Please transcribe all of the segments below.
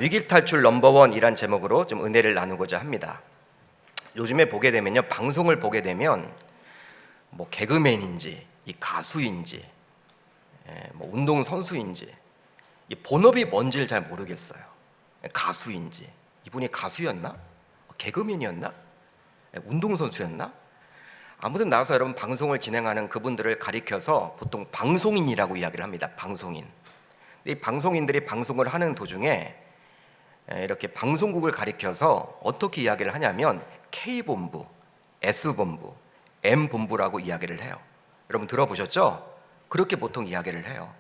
위기 탈출 넘버원이란 제목으로 좀 은혜를 나누고자 합니다. 요즘에 보게 되면요, 방송을 보게 되면 뭐 개그맨인지 이 가수인지 뭐 운동 선수인지 이 본업이 뭔지를 잘 모르겠어요. 가수인지 이분이 가수였나? 개그맨이었나? 운동 선수였나? 아무튼 나와서 여러분 방송을 진행하는 그분들을 가리켜서 보통 방송인이라고 이야기를 합니다. 방송인. 이 방송인들이 방송을 하는 도중에 이렇게 방송국을 가리켜서 어떻게 이야기를 하냐면 K본부, S본부, M본부라고 이야기를 해요. 여러분 들어보셨죠? 그렇게 보통 이야기를 해요.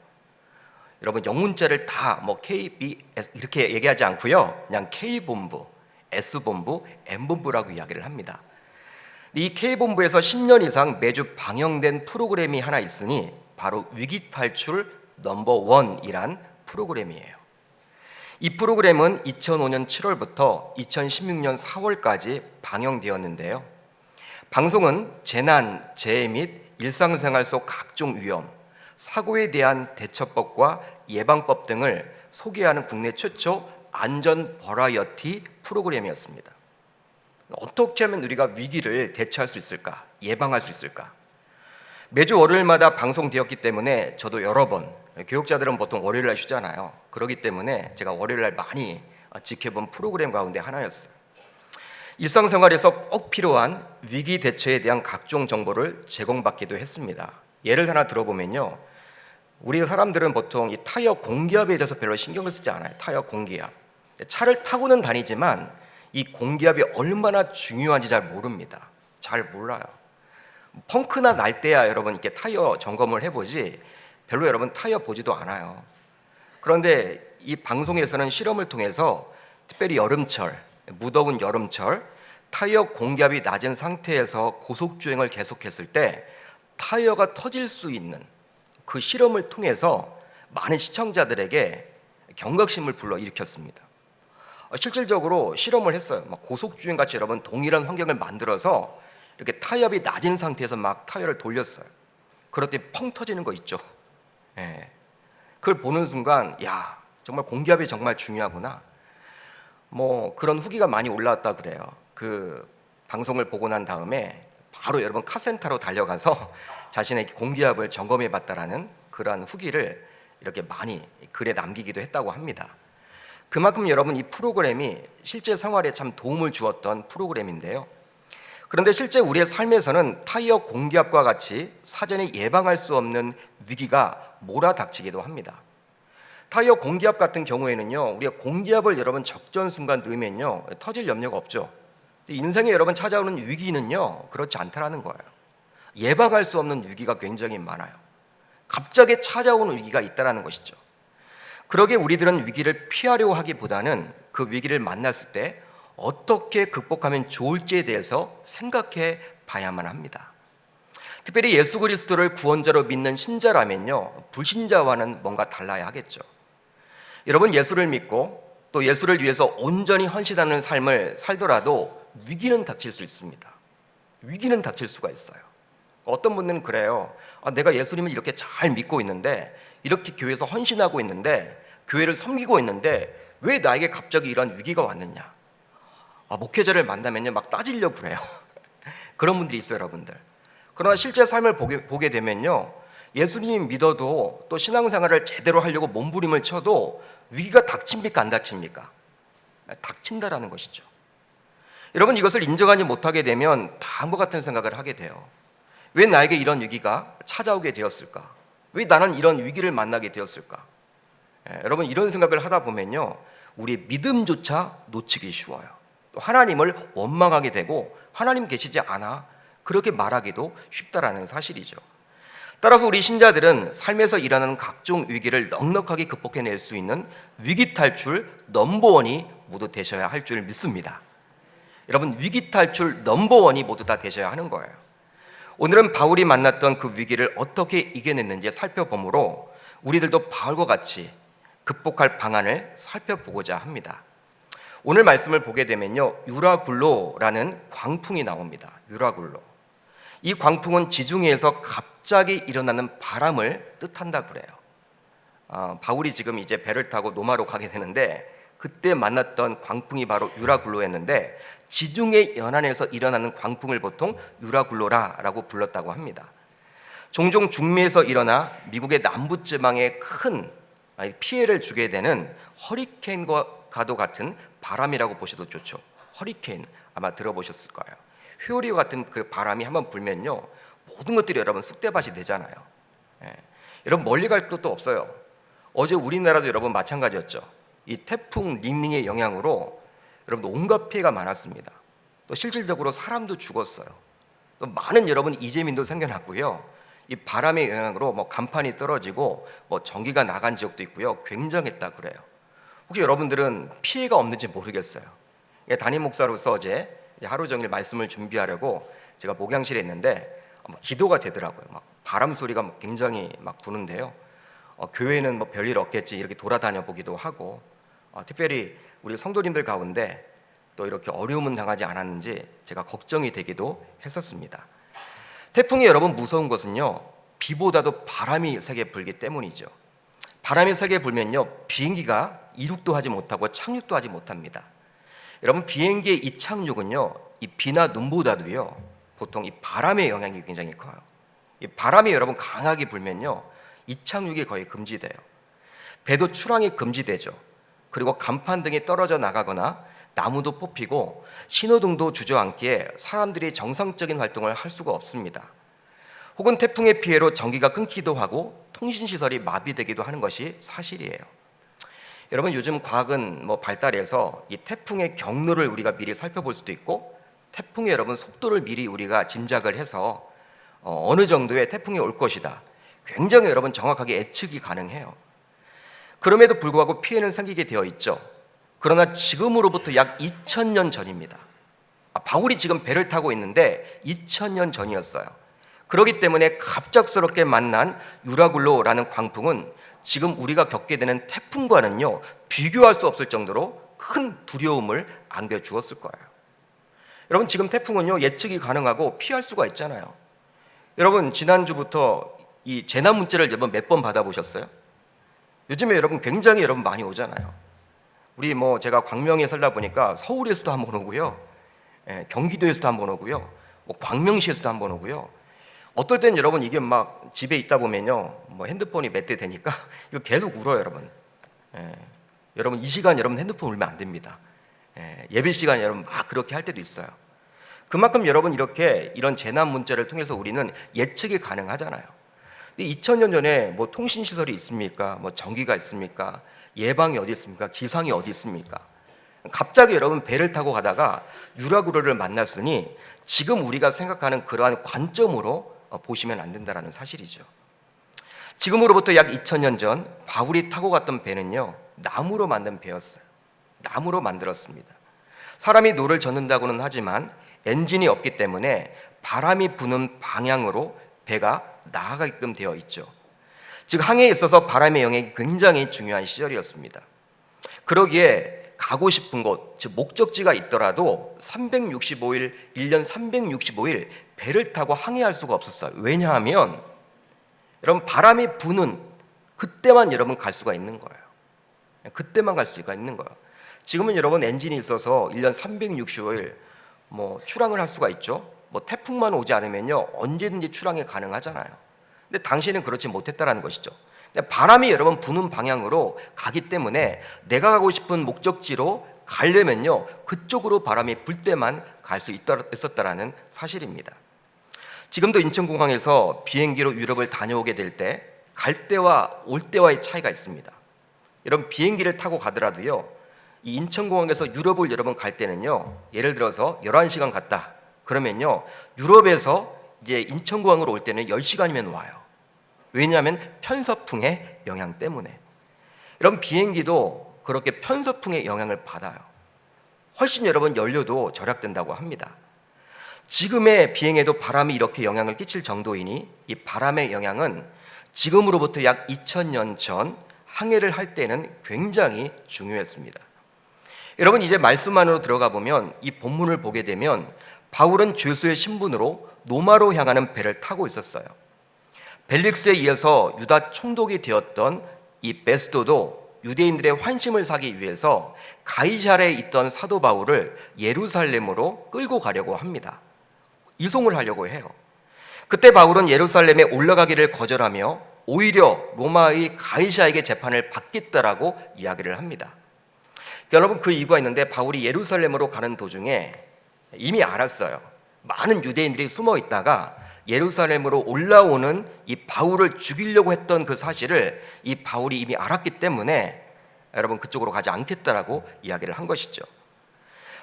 여러분 영문자를 다 뭐 KBS 이렇게 얘기하지 않고요, 그냥 K본부, S본부, M본부라고 이야기를 합니다. 이 K본부에서 10년 이상 매주 방영된 프로그램이 하나 있으니 바로 위기탈출 넘버원이란 프로그램이에요. 이 프로그램은 2005년 7월부터 2016년 4월까지 방영되었는데요. 방송은 재난, 재해 및 일상생활 속 각종 위험, 사고에 대한 대처법과 예방법 등을 소개하는 국내 최초 안전 버라이어티 프로그램이었습니다. 어떻게 하면 우리가 위기를 대처할 수 있을까? 예방할 수 있을까? 매주 월요일마다 방송되었기 때문에 저도 여러 번, 교육자들은 보통 월요일날 쉬잖아요. 그렇기 때문에 제가 월요일날 많이 지켜본 프로그램 가운데 하나였어요. 일상생활에서 꼭 필요한 위기 대처에 대한 각종 정보를 제공받기도 했습니다. 예를 하나 들어보면요, 우리 사람들은 보통 이 타이어 공기압에 대해서 별로 신경을 쓰지 않아요. 타이어 공기압. 차를 타고는 다니지만 이 공기압이 얼마나 중요한지 잘 모릅니다. 잘 몰라요. 펑크나 날 때야 여러분 이렇게 타이어 점검을 해보지 별로 여러분 타이어 보지도 않아요. 그런데 이 방송에서는 실험을 통해서 특별히 여름철, 무더운 여름철 타이어 공기압이 낮은 상태에서 고속주행을 계속했을 때 타이어가 터질 수 있는 그 실험을 통해서 많은 시청자들에게 경각심을 불러일으켰습니다. 실질적으로 실험을 했어요. 막 고속주행 같이 여러분 동일한 환경을 만들어서 이렇게 타이어이 낮은 상태에서 막 타이어를 돌렸어요. 그럴 때 펑 터지는 거 있죠. 그걸 보는 순간 야, 정말 공기압이 정말 중요하구나. 뭐 그런 후기가 많이 올라왔다 그래요. 그 방송을 보고 난 다음에 바로 여러분 카센터로 달려가서 자신의 공기압을 점검해 봤다라는 그러한 후기를 이렇게 많이 글에 남기기도 했다고 합니다. 그만큼 여러분 이 프로그램이 실제 생활에 참 도움을 주었던 프로그램인데요. 그런데 실제 우리의 삶에서는 타이어 공기압과 같이 사전에 예방할 수 없는 위기가 몰아닥치기도 합니다. 타이어 공기압 같은 경우에는요, 우리가 공기압을 여러분 적정 순간 넣으면요 터질 염려가 없죠. 인생에 여러분 찾아오는 위기는요 그렇지 않다라는 거예요. 예방할 수 없는 위기가 굉장히 많아요. 갑자기 찾아오는 위기가 있다라는 것이죠. 그러기에 우리들은 위기를 피하려고 하기보다는 그 위기를 만났을 때 어떻게 극복하면 좋을지에 대해서 생각해 봐야만 합니다. 특별히 예수 그리스도를 구원자로 믿는 신자라면요, 불신자와는 뭔가 달라야 하겠죠. 여러분 예수를 믿고 또 예수를 위해서 온전히 헌신하는 삶을 살더라도 위기는 닥칠 수 있습니다. 위기는 닥칠 수가 있어요. 어떤 분들은 그래요. 내가 예수님을 이렇게 잘 믿고 있는데, 이렇게 교회에서 헌신하고 있는데, 교회를 섬기고 있는데 왜 나에게 갑자기 이런 위기가 왔느냐. 목회자를 만나면요 막 따지려고 그래요. 그런 분들이 있어요, 여러분들. 그러나 실제 삶을 보게 되면요, 예수님 믿어도 또 신앙생활을 제대로 하려고 몸부림을 쳐도 위기가 닥칩니까 안 닥칩니까? 닥친다라는 것이죠. 여러분 이것을 인정하지 못하게 되면 다음과 같은 생각을 하게 돼요. 왜 나에게 이런 위기가 찾아오게 되었을까? 왜 나는 이런 위기를 만나게 되었을까? 여러분 이런 생각을 하다 보면요, 우리 믿음조차 놓치기 쉬워요. 또 하나님을 원망하게 되고 하나님 계시지 않아 그렇게 말하기도 쉽다라는 사실이죠. 따라서 우리 신자들은 삶에서 일어나는 각종 위기를 넉넉하게 극복해낼 수 있는 위기 탈출 넘버원이 모두 되셔야 할 줄 믿습니다. 여러분 위기 탈출 넘버원이 모두 다 되셔야 하는 거예요. 오늘은 바울이 만났던 그 위기를 어떻게 이겨냈는지 살펴보므로 우리들도 바울과 같이 극복할 방안을 살펴보고자 합니다. 오늘 말씀을 보게 되면요, 유라굴로라는 광풍이 나옵니다. 유라굴로. 이 광풍은 지중해에서 갑자기 일어나는 바람을 뜻한다 그래요. 바울이 지금 이제 배를 타고 로마로 가게 되는데 그때 만났던 광풍이 바로 유라굴로였는데 지중해 연안에서 일어나는 광풍을 보통 유라굴로라라고 불렀다고 합니다. 종종 중미에서 일어나 미국의 남부 지방에 큰 피해를 주게 되는 허리케인과도 같은 바람이라고 보셔도 좋죠. 허리케인 아마 들어보셨을 거예요. 회오리와 같은 그 바람이 한번 불면요, 모든 것들이 여러분 쑥대밭이 되잖아요. 여러분 멀리 갈 것도 없어요. 어제 우리나라도 여러분 마찬가지였죠. 이 태풍 닝닝의 영향으로 여러분 온갖 피해가 많았습니다. 또 실질적으로 사람도 죽었어요. 또 많은 여러분 이재민도 생겨났고요. 이 바람의 영향으로 뭐 간판이 떨어지고 뭐 전기가 나간 지역도 있고요. 굉장했다 그래요. 혹시 여러분들은 피해가 없는지 모르겠어요. 담임 목사로서 어제 하루 종일 말씀을 준비하려고 제가 목양실에 있는데 기도가 되더라고요. 막 바람 소리가 굉장히 막 부는데요. 교회는 뭐 별일 없겠지 이렇게 돌아다녀 보기도 하고, 특별히 우리 성도님들 가운데 또 이렇게 어려움은 당하지 않았는지 제가 걱정이 되기도 했었습니다. 태풍이 여러분 무서운 것은요, 비보다도 바람이 세게 불기 때문이죠. 바람이 세게 불면요, 비행기가 이륙도 하지 못하고 착륙도 하지 못합니다. 여러분 비행기의 이착륙은요, 이 비나 눈보다도요 보통 이 바람의 영향이 굉장히 커요. 이 바람이 여러분 강하게 불면요, 이착륙이 거의 금지돼요. 배도 출항이 금지되죠. 그리고 간판 등이 떨어져 나가거나 나무도 뽑히고 신호등도 주저앉기에 사람들이 정상적인 활동을 할 수가 없습니다. 혹은 태풍의 피해로 전기가 끊기도 하고 통신시설이 마비되기도 하는 것이 사실이에요. 여러분 요즘 과학은 발달해서 이 태풍의 경로를 우리가 미리 살펴볼 수도 있고 태풍의 여러분 속도를 미리 우리가 짐작을 해서 어느 정도의 태풍이 올 것이다, 굉장히 여러분 정확하게 예측이 가능해요. 그럼에도 불구하고 피해는 생기게 되어 있죠. 그러나 지금으로부터 약 2000년 전입니다. 바울이 지금 배를 타고 있는데 2000년 전이었어요. 그렇기 때문에 갑작스럽게 만난 유라굴로라는 광풍은 지금 우리가 겪게 되는 태풍과는요 비교할 수 없을 정도로 큰 두려움을 안겨주었을 거예요. 여러분 지금 태풍은요 예측이 가능하고 피할 수가 있잖아요. 여러분 지난주부터 이 재난 문자를 여러분 몇 번 받아보셨어요? 요즘에 여러분 굉장히 여러분 많이 오잖아요. 우리 제가 광명에 살다 보니까 서울에서도 한번 오고요, 경기도에서도 한번 오고요, 광명시에서도 한번 오고요. 어떨 때는 여러분 이게 막 집에 있다 보면요, 핸드폰이 몇 대 되니까 이거 계속 울어요, 여러분. 여러분 이 시간 여러분 핸드폰 울면 안 됩니다. 예배 시간 여러분 막 그렇게 할 때도 있어요. 그만큼 여러분 이런 재난 문자를 통해서 우리는 예측이 가능하잖아요. 2000년 전에 통신 시설이 있습니까? 전기가 있습니까? 예방이 어디 있습니까? 기상이 어디 있습니까? 갑자기 여러분 배를 타고 가다가 유라굴로를 만났으니 지금 우리가 생각하는 그러한 관점으로 보시면 안 된다는 사실이죠. 지금으로부터 약 2000년 전 바울이 타고 갔던 배는요 나무로 만든 배였어요. 나무로 만들었습니다. 사람이 노를 젓는다고는 하지만 엔진이 없기 때문에 바람이 부는 방향으로 배가 나아가게끔 되어 있죠. 즉 항해에 있어서 바람의 영향이 굉장히 중요한 시절이었습니다. 그러기에 가고 싶은 곳, 즉 목적지가 있더라도 365일, 1년 365일 배를 타고 항해할 수가 없었어요. 왜냐하면 여러분 바람이 부는 그때만 여러분 갈 수가 있는 거예요. 그때만 갈 수가 있는 거예요. 지금은 여러분 엔진이 있어서 1년 365일 출항을 할 수가 있죠. 태풍만 오지 않으면요 언제든지 출항이 가능하잖아요. 근데 당시에는 그렇지 못했다라는 것이죠. 바람이 여러분 부는 방향으로 가기 때문에 내가 가고 싶은 목적지로 가려면요 그쪽으로 바람이 불 때만 갈 수 있었다라는 사실입니다. 지금도 인천공항에서 비행기로 유럽을 다녀오게 될 때 갈 때와 올 때와의 차이가 있습니다. 여러분 비행기를 타고 가더라도요 이 인천공항에서 유럽을 여러분 갈 때는요 예를 들어서 11시간 갔다 그러면요 유럽에서 이제 인천공항으로 올 때는 10시간이면 와요. 왜냐하면 편서풍의 영향 때문에. 여러분 비행기도 그렇게 편서풍의 영향을 받아요. 훨씬 여러분 연료도 절약된다고 합니다. 지금의 비행에도 바람이 이렇게 영향을 끼칠 정도이니 이 바람의 영향은 지금으로부터 약 2000년 전 항해를 할 때는 굉장히 중요했습니다. 여러분 이제 말씀 안으로 들어가 보면 이 본문을 보게 되면 바울은 죄수의 신분으로 로마로 향하는 배를 타고 있었어요. 벨릭스에 의해서 유다 총독이 되었던 이 베스도도 유대인들의 환심을 사기 위해서 가이사랴에 있던 사도 바울을 예루살렘으로 끌고 가려고 합니다. 이송을 하려고 해요. 그때 바울은 예루살렘에 올라가기를 거절하며 오히려 로마의 가이사에게 재판을 받겠다라고 이야기를 합니다. 여러분, 그 이유가 있는데 바울이 예루살렘으로 가는 도중에 이미 알았어요. 많은 유대인들이 숨어 있다가 예루살렘으로 올라오는 이 바울을 죽이려고 했던 그 사실을 이 바울이 이미 알았기 때문에 여러분 그쪽으로 가지 않겠다라고 이야기를 한 것이죠.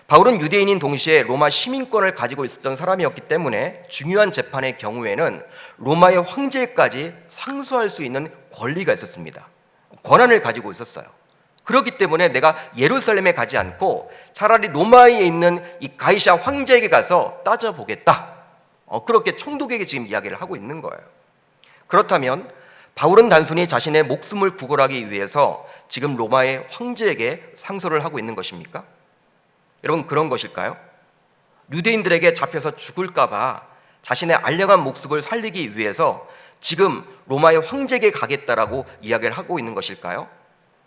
바울은 유대인인 동시에 로마 시민권을 가지고 있었던 사람이었기 때문에 중요한 재판의 경우에는 로마의 황제까지 상소할 수 있는 권리가 있었습니다. 권한을 가지고 있었어요. 그렇기 때문에 내가 예루살렘에 가지 않고 차라리 로마에 있는 이 가이사 황제에게 가서 따져보겠다. 그렇게 총독에게 지금 이야기를 하고 있는 거예요. 그렇다면 바울은 단순히 자신의 목숨을 구걸하기 위해서 지금 로마의 황제에게 상소를 하고 있는 것입니까? 여러분, 그런 것일까요? 유대인들에게 잡혀서 죽을까봐 자신의 알량한 목숨을 살리기 위해서 지금 로마의 황제에게 가겠다라고 이야기를 하고 있는 것일까요?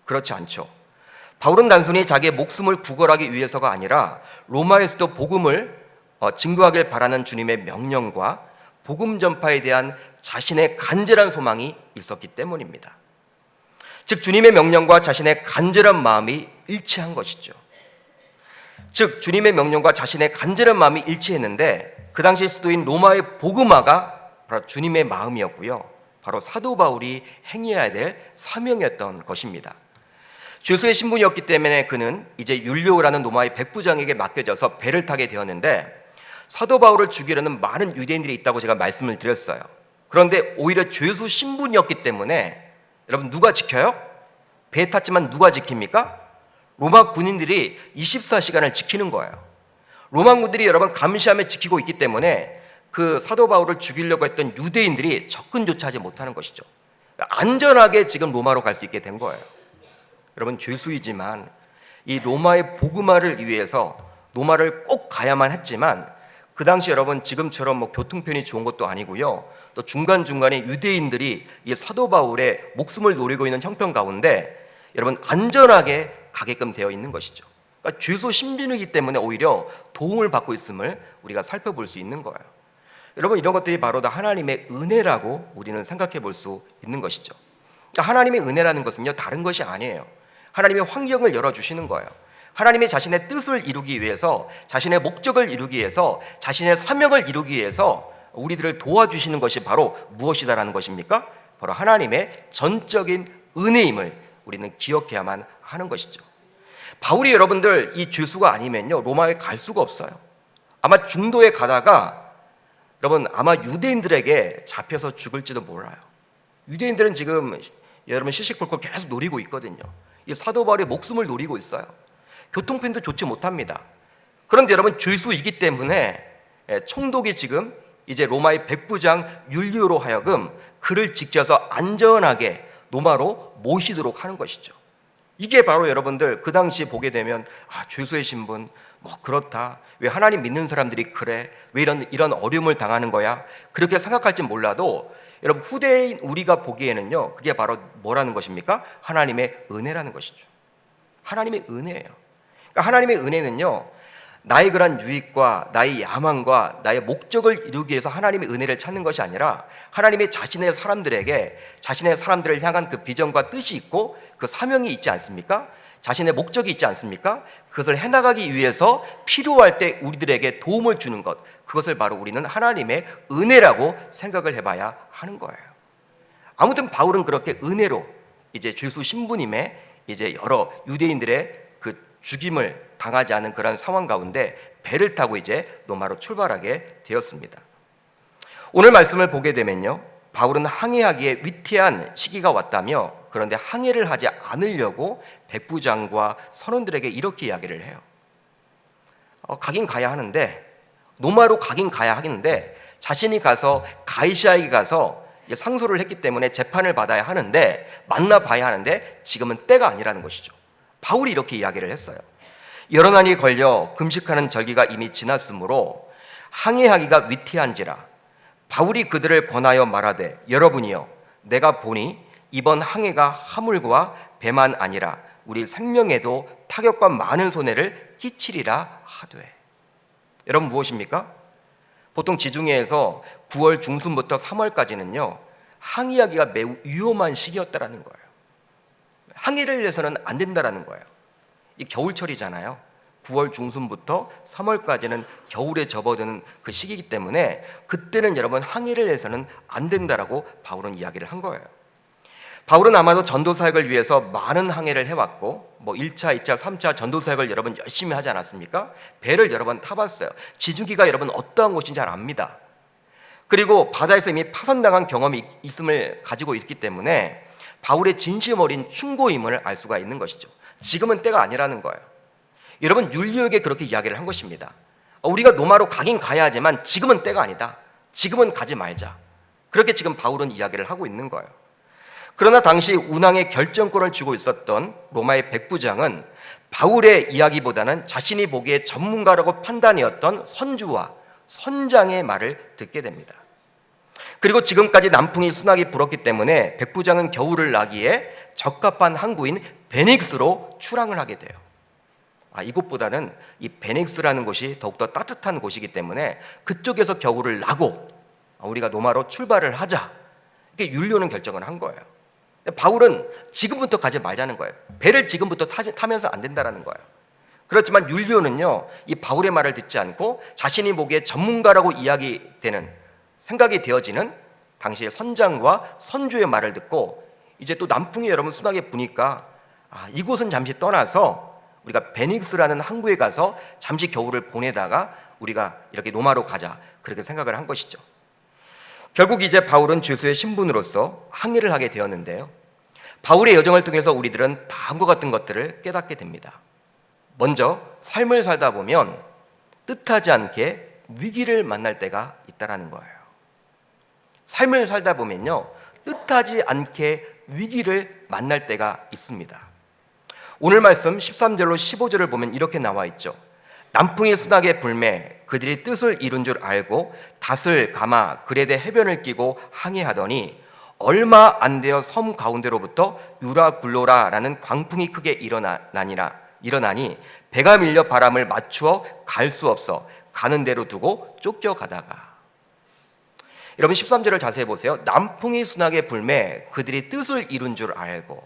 그렇지 않죠. 바울은 단순히 자기의 목숨을 구걸하기 위해서가 아니라 로마에서도 복음을 증거하길 바라는 주님의 명령과 복음 전파에 대한 자신의 간절한 소망이 있었기 때문입니다. 즉 주님의 명령과 자신의 간절한 마음이 일치한 것이죠. 즉 주님의 명령과 자신의 간절한 마음이 일치했는데 그 당시 수도인 로마의 복음화가 바로 주님의 마음이었고요. 바로 사도 바울이 행해야 될 사명이었던 것입니다. 죄수의 신분이었기 때문에 그는 이제 율리오라는 로마의 백부장에게 맡겨져서 배를 타게 되었는데 사도 바울을 죽이려는 많은 유대인들이 있다고 제가 말씀을 드렸어요. 그런데 오히려 죄수 신분이었기 때문에 여러분 누가 지켜요? 배 탔지만 누가 지킵니까? 로마 군인들이 24시간을 지키는 거예요. 로마 군들이 여러분 감시하며 지키고 있기 때문에 그 사도 바울을 죽이려고 했던 유대인들이 접근조차 하지 못하는 것이죠. 안전하게 지금 로마로 갈 수 있게 된 거예요. 여러분 죄수이지만 이 로마의 복음화를 위해서 로마를 꼭 가야만 했지만 그 당시 여러분 지금처럼 교통편이 좋은 것도 아니고요. 또 중간중간에 유대인들이 이 사도 바울의 목숨을 노리고 있는 형편 가운데 여러분 안전하게 가게끔 되어 있는 것이죠. 그러니까 죄수 신분이기 때문에 오히려 도움을 받고 있음을 우리가 살펴볼 수 있는 거예요. 여러분 이런 것들이 바로 다 하나님의 은혜라고 우리는 생각해 볼 수 있는 것이죠. 그러니까 하나님의 은혜라는 것은요 다른 것이 아니에요. 하나님의 환경을 열어주시는 거예요. 하나님이 자신의 뜻을 이루기 위해서 자신의 목적을 이루기 위해서 자신의 사명을 이루기 위해서 우리들을 도와주시는 것이 바로 무엇이다라는 것입니까? 바로 하나님의 전적인 은혜임을 우리는 기억해야만 하는 것이죠. 바울이 여러분들 이 죄수가 아니면요 로마에 갈 수가 없어요. 아마 중도에 가다가 여러분 아마 유대인들에게 잡혀서 죽을지도 몰라요. 유대인들은 지금 여러분 시시콜콜 계속 노리고 있거든요. 이 사도 바울의 목숨을 노리고 있어요. 교통편도 좋지 못합니다. 그런데 여러분 죄수이기 때문에 총독이 지금 이제 로마의 백부장 율리오로 하여금 그를 지켜서 안전하게 로마로 모시도록 하는 것이죠. 이게 바로 여러분들 그 당시 보게 되면 죄수의 신분 그렇다. 왜 하나님 믿는 사람들이 그래? 왜 이런 어려움을 당하는 거야? 그렇게 생각할지 몰라도 여러분 후대인 우리가 보기에는요 그게 바로 뭐라는 것입니까? 하나님의 은혜라는 것이죠. 하나님의 은혜예요. 그러니까 하나님의 은혜는요 나의 그런 유익과 나의 야망과 나의 목적을 이루기 위해서 하나님의 은혜를 찾는 것이 아니라 하나님의 자신의 사람들에게 자신의 사람들을 향한 그 비전과 뜻이 있고 그 사명이 있지 않습니까? 자신의 목적이 있지 않습니까? 그것을 해나가기 위해서 필요할 때 우리들에게 도움을 주는 것, 그것을 바로 우리는 하나님의 은혜라고 생각을 해봐야 하는 거예요. 아무튼 바울은 그렇게 은혜로 이제 죄수 신부님의 이제 여러 유대인들의 그 죽임을 당하지 않은 그런 상황 가운데 배를 타고 이제 로마로 출발하게 되었습니다. 오늘 말씀을 보게 되면요, 바울은 항해하기에 위태한 시기가 왔다며 그런데 항해를 하지 않으려고 백부장과 선원들에게 이렇게 이야기를 해요. 가긴 가야 하는데 로마로 가긴 가야 하는데 자신이 가서 가이사에게 가서 상소를 했기 때문에 재판을 받아야 하는데 만나봐야 하는데 지금은 때가 아니라는 것이죠. 바울이 이렇게 이야기를 했어요. 여러 난이 걸려 금식하는 절기가 이미 지났으므로 항해하기가 위태한지라. 바울이 그들을 권하여 말하되 여러분이여 내가 보니 이번 항해가 화물과 배만 아니라 우리 생명에도 타격과 많은 손해를 끼치리라 하되. 여러분 무엇입니까? 보통 지중해에서 9월 중순부터 3월까지는요 항해하기가 매우 위험한 시기였다라는 거예요. 항해를 해서는 안 된다라는 거예요. 이 겨울철이잖아요. 9월 중순부터 3월까지는 겨울에 접어드는 그 시기이기 때문에 그때는 여러분 항해를 해서는 안 된다라고 바울은 이야기를 한 거예요. 바울은 아마도 전도 사역을 위해서 많은 항해를 해왔고 1차, 2차, 3차 전도 사역을 여러분 열심히 하지 않았습니까? 배를 여러 번 타봤어요. 지중해가 여러분 어떠한 곳인지 잘 압니다. 그리고 바다에서 이미 파손당한 경험이 있음을 가지고 있기 때문에 바울의 진심 어린 충고임을 알 수가 있는 것이죠. 지금은 때가 아니라는 거예요. 여러분 율리오에게 그렇게 이야기를 한 것입니다. 우리가 로마로 가긴 가야 하지만 지금은 때가 아니다. 지금은 가지 말자. 그렇게 지금 바울은 이야기를 하고 있는 거예요. 그러나 당시 운항의 결정권을 쥐고 있었던 로마의 백부장은 바울의 이야기보다는 자신이 보기에 전문가라고 판단이었던 선주와 선장의 말을 듣게 됩니다. 그리고 지금까지 남풍이 순하게 불었기 때문에 백부장은 겨울을 나기에 적합한 항구인 베닉스로 출항을 하게 돼요. 이곳보다는 이 베닉스라는 곳이 더욱더 따뜻한 곳이기 때문에 그쪽에서 겨울을 나고 우리가 로마로 출발을 하자. 이렇게 율리오는 결정을 한 거예요. 바울은 지금부터 가지 말자는 거예요. 배를 지금부터 타면서 안 된다는 거예요. 그렇지만 율리오는요 이 바울의 말을 듣지 않고 자신이 보기에 전문가라고 생각이 되어지는 당시의 선장과 선주의 말을 듣고 이제 또 남풍이 여러분 순하게 부니까 이곳은 잠시 떠나서 우리가 베닉스라는 항구에 가서 잠시 겨울을 보내다가 우리가 이렇게 로마로 가자, 그렇게 생각을 한 것이죠. 결국 이제 바울은 죄수의 신분으로서 항해를 하게 되었는데요, 바울의 여정을 통해서 우리들은 다음과 같은 것들을 깨닫게 됩니다. 먼저 삶을 살다 보면 뜻하지 않게 위기를 만날 때가 있다라는 거예요. 삶을 살다 보면요 뜻하지 않게 위기를 만날 때가 있습니다. 오늘 말씀 13절로 15절을 보면 이렇게 나와 있죠. 남풍이 순하게 불매 그들이 뜻을 이룬 줄 알고 닷을 감아 그레데 해변을 끼고 항해하더니 얼마 안 되어 섬 가운데로부터 유라굴로라라는 광풍이 크게 일어나니 배가 밀려 바람을 맞추어 갈 수 없어 가는 대로 두고 쫓겨가다가. 여러분 13절을 자세히 보세요. 남풍이 순하게 불매 그들이 뜻을 이룬 줄 알고.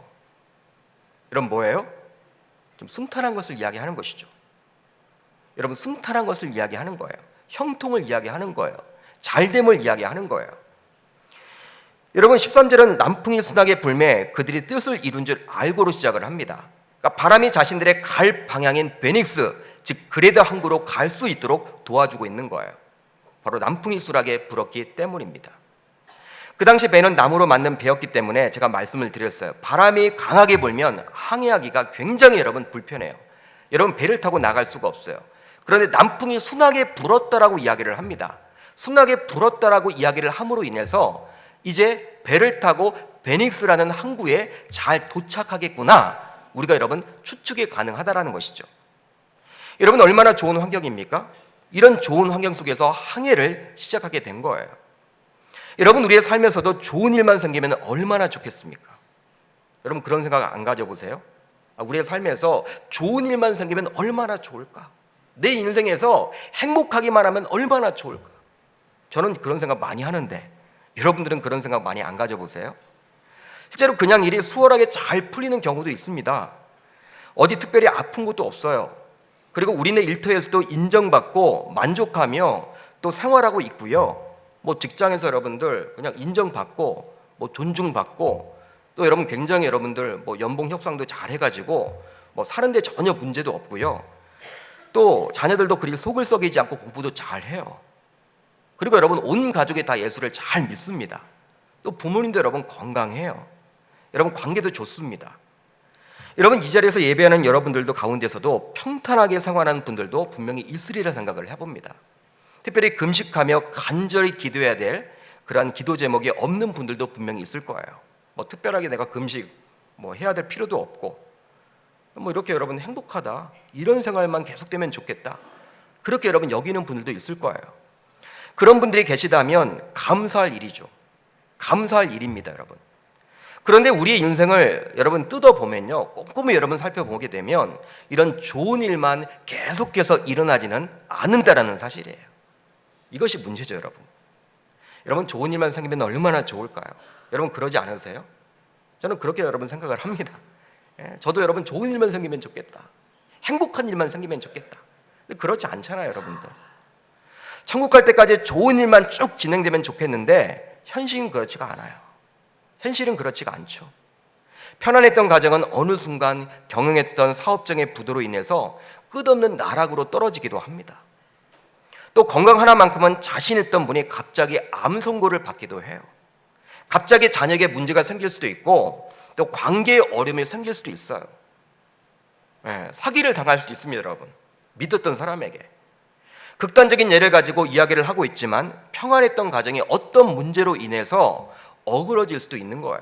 여러분 뭐예요? 좀 순탄한 것을 이야기하는 것이죠. 여러분 순탄한 것을 이야기하는 거예요. 형통을 이야기하는 거예요. 잘됨을 이야기하는 거예요. 여러분 13절은 남풍이 순하게 불매 그들이 뜻을 이룬 줄 알고로 시작을 합니다. 그러니까 바람이 자신들의 갈 방향인 베닉스, 즉 그레데 항구로 갈 수 있도록 도와주고 있는 거예요. 바로 남풍이 순하게 불었기 때문입니다. 그 당시 배는 나무로 만든 배였기 때문에 제가 말씀을 드렸어요. 바람이 강하게 불면 항해하기가 굉장히 여러분 불편해요. 여러분 배를 타고 나갈 수가 없어요. 그런데 남풍이 순하게 불었다라고 이야기를 합니다. 순하게 불었다라고 이야기를 함으로 인해서 이제 배를 타고 베닉스라는 항구에 잘 도착하겠구나, 우리가 여러분 추측이 가능하다라는 것이죠. 여러분 얼마나 좋은 환경입니까? 이런 좋은 환경 속에서 항해를 시작하게 된 거예요. 여러분 우리의 삶에서도 좋은 일만 생기면 얼마나 좋겠습니까? 여러분 그런 생각 안 가져보세요? 우리의 삶에서 좋은 일만 생기면 얼마나 좋을까? 내 인생에서 행복하기만 하면 얼마나 좋을까? 저는 그런 생각 많이 하는데 여러분들은 그런 생각 많이 안 가져보세요? 실제로 그냥 일이 수월하게 잘 풀리는 경우도 있습니다. 어디 특별히 아픈 것도 없어요. 그리고 우리네 일터에서도 인정받고 만족하며 또 생활하고 있고요. 직장에서 여러분들 그냥 인정받고 존중받고 또 여러분 굉장히 여러분들 연봉 협상도 잘 해가지고 사는데 전혀 문제도 없고요. 또 자녀들도 그리 속을 썩이지 않고 공부도 잘 해요. 그리고 여러분 온 가족이 다 예수를 잘 믿습니다. 또 부모님도 여러분 건강해요. 여러분 관계도 좋습니다. 여러분 이 자리에서 예배하는 여러분들도 가운데서도 평탄하게 생활하는 분들도 분명히 있으리라 생각을 해봅니다. 특별히 금식하며 간절히 기도해야 될 그러한 기도 제목이 없는 분들도 분명히 있을 거예요. 특별하게 내가 금식 해야 될 필요도 없고 이렇게 여러분 행복하다, 이런 생활만 계속되면 좋겠다, 그렇게 여러분 여기는 분들도 있을 거예요. 그런 분들이 계시다면 감사할 일이죠. 감사할 일입니다, 여러분. 그런데 우리의 인생을 여러분 뜯어보면요, 꼼꼼히 여러분 살펴보게 되면 이런 좋은 일만 계속해서 일어나지는 않는다라는 사실이에요. 이것이 문제죠, 여러분. 여러분, 좋은 일만 생기면 얼마나 좋을까요? 여러분 그러지 않으세요? 저는 그렇게 여러분 생각을 합니다. 저도 여러분 좋은 일만 생기면 좋겠다, 행복한 일만 생기면 좋겠다. 근데 그렇지 않잖아요, 여러분들. 천국 갈 때까지 좋은 일만 쭉 진행되면 좋겠는데 현실은 그렇지가 않아요. 현실은 그렇지가 않죠. 편안했던 가정은 어느 순간 경영했던 사업적인 부도로 인해서 끝없는 나락으로 떨어지기도 합니다. 또 건강 하나만큼은 자신있던 분이 갑자기 암 선고를 받기도 해요. 갑자기 자녀에게 문제가 생길 수도 있고 또 관계에 어려움이 생길 수도 있어요. 사기를 당할 수도 있습니다, 여러분. 믿었던 사람에게. 극단적인 예를 가지고 이야기를 하고 있지만 평안했던 가정이 어떤 문제로 인해서 어그러질 수도 있는 거예요.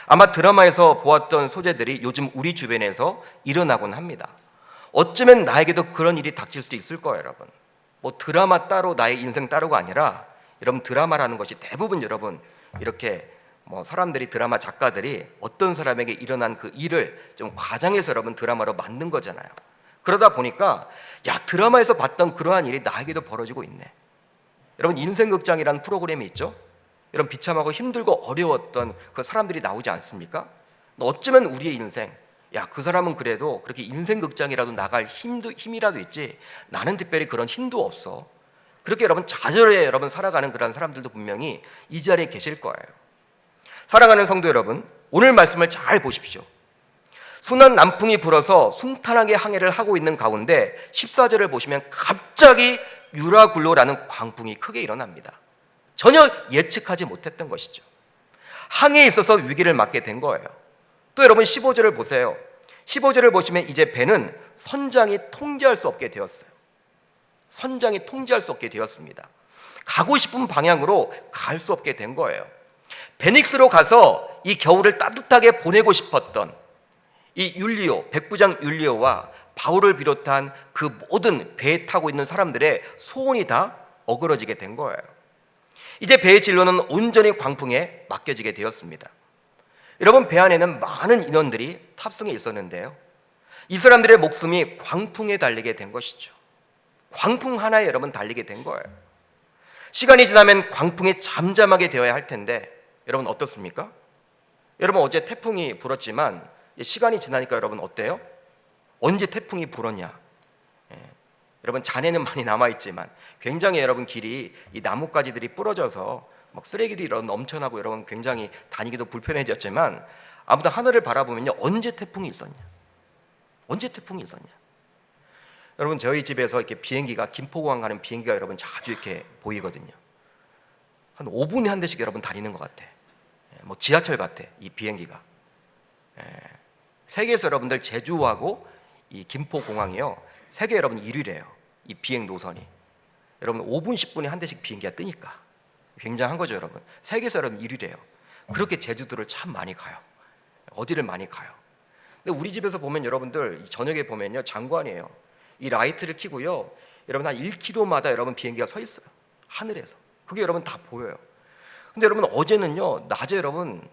아마 드라마에서 보았던 소재들이 요즘 우리 주변에서 일어나곤 합니다. 어쩌면 나에게도 그런 일이 닥칠 수도 있을 거예요, 여러분. 뭐 드라마 따로 나의 인생 따로가 아니라 여러분 드라마라는 것이 대부분 여러분 이렇게 뭐 사람들이 드라마 작가들이 어떤 사람에게 일어난 그 일을 좀 과장해서 여러분 드라마로 만든 거잖아요. 그러다 보니까 야, 드라마에서 봤던 그러한 일이 나에게도 벌어지고 있네. 여러분 인생극장이라는 프로그램이 있죠. 여러분 비참하고 힘들고 어려웠던 그 사람들이 나오지 않습니까? 어쩌면 우리의 인생, 야, 그 사람은 그래도 그렇게 인생극장이라도 나갈 힘이라도 있지 나는 특별히 그런 힘도 없어. 그렇게 여러분 좌절해 여러분 살아가는 그런 사람들도 분명히 이 자리에 계실 거예요. 사랑하는 성도 여러분, 오늘 말씀을 잘 보십시오. 순한 남풍이 불어서 순탄하게 항해를 하고 있는 가운데 14절을 보시면 갑자기 유라굴로라는 광풍이 크게 일어납니다. 전혀 예측하지 못했던 것이죠. 항해에 있어서 위기를 맞게 된 거예요. 또 여러분 15절을 보세요. 15절을 보시면 이제 배는 선장이 통제할 수 없게 되었어요. 선장이 통제할 수 없게 되었습니다. 가고 싶은 방향으로 갈 수 없게 된 거예요. 베닉스로 가서 이 겨울을 따뜻하게 보내고 싶었던 이 율리오, 백부장 율리오와 바울을 비롯한 그 모든 배에 타고 있는 사람들의 소원이 다 어그러지게 된 거예요. 이제 배의 진로는 온전히 광풍에 맡겨지게 되었습니다. 여러분, 배 안에는 많은 인원들이 탑승해 있었는데요, 이 사람들의 목숨이 광풍에 달리게 된 것이죠. 광풍 하나에 여러분 달리게 된 거예요. 시간이 지나면 광풍이 잠잠하게 되어야 할 텐데 여러분 어떻습니까? 여러분 어제 태풍이 불었지만 시간이 지나니까 여러분 어때요? 언제 태풍이 불었냐? 여러분 잔해는 많이 남아있지만 굉장히 여러분 길이 이 나뭇가지들이 부러져서 막 쓰레기들이 넘쳐나고 여러분 굉장히 다니기도 불편해졌지만 아무튼 하늘을 바라보면요, 언제 태풍이 있었냐? 언제 태풍이 있었냐? 여러분 저희 집에서 이렇게 비행기가 김포공항 가는 비행기가 여러분 자주 이렇게 보이거든요. 한 5분에 한 대씩 여러분 다니는 것 같아. 뭐 지하철 같아 이 비행기가. 세계에서 여러분들 제주하고 이 김포공항이요, 세계 여러분 1위래요. 이 비행 노선이. 여러분 5분 10분에 한 대씩 비행기가 뜨니까 굉장한 거죠, 여러분. 세계에서 여러분 1위래요. 그렇게 제주도를 참 많이 가요. 어디를 많이 가요. 근데 우리 집에서 보면 여러분들 저녁에 보면요, 장관이에요. 이 라이트를 켜고요, 여러분 한 1km마다 여러분 비행기가 서 있어요. 하늘에서. 그게 여러분 다 보여요. 근데 여러분 어제는요, 낮에 여러분